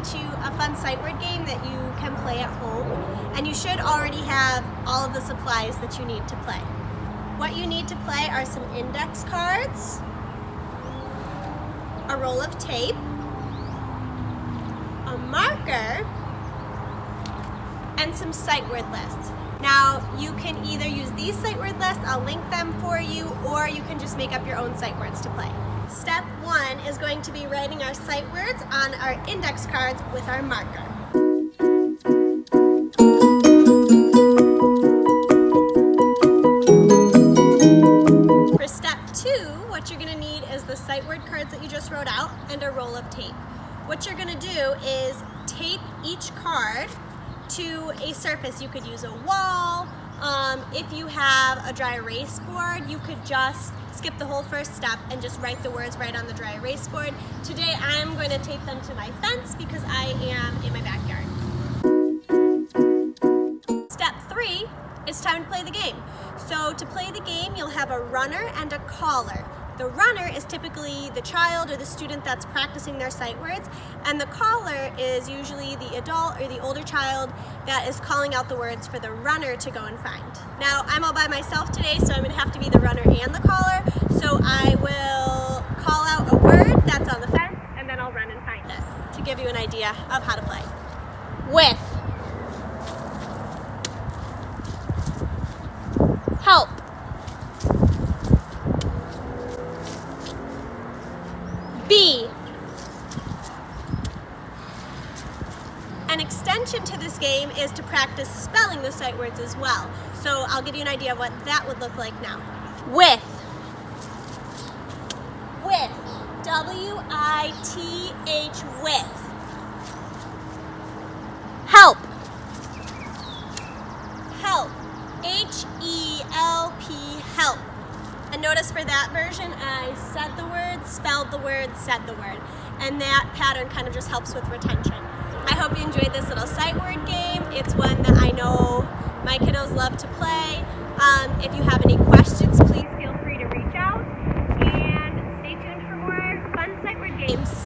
teach you a fun sight word game that you can play at home, and you should already have all of the supplies that you need to play. What you need to play are some index cards, a roll of tape, a marker, and some sight word lists. Now, you can either use these sight word lists, I'll link them for you, or you can just make up your own sight words to play. Step 1 is going to be writing our sight words on our index cards with our marker. For step 2, what you're going to need is the sight word cards that you just wrote out and a roll of tape. What you're going to do is tape each card to a surface. You could use a wall. If you have a dry erase board, you could just skip the whole first step and just write the words right on the dry erase board. Today I'm going to tape them to my fence because I am in my backyard. Step 3, it's time to play the game. So to play the game, you'll have a runner and a caller. The runner is typically the child or the student that's practicing their sight words, and the caller is usually the adult or the older child that is calling out the words for the runner to go and find. Now, I'm all by myself today, so I'm going to have to be the runner and the caller, so I will call out a word that's on the fence, and then I'll run and find it to give you an idea of how to play. With. Help. B. An extension to this game is to practice spelling the sight words as well. So I'll give you an idea of what that would look like now. With. With. W-I-T-H, with. Help. Help. H-E-L-P, help. And notice for that version, I said the word, spelled the word, said the word. And that pattern kind of just helps with retention. I hope you enjoyed this little sight word game. It's one that I know my kiddos love to play. If you have any questions, please feel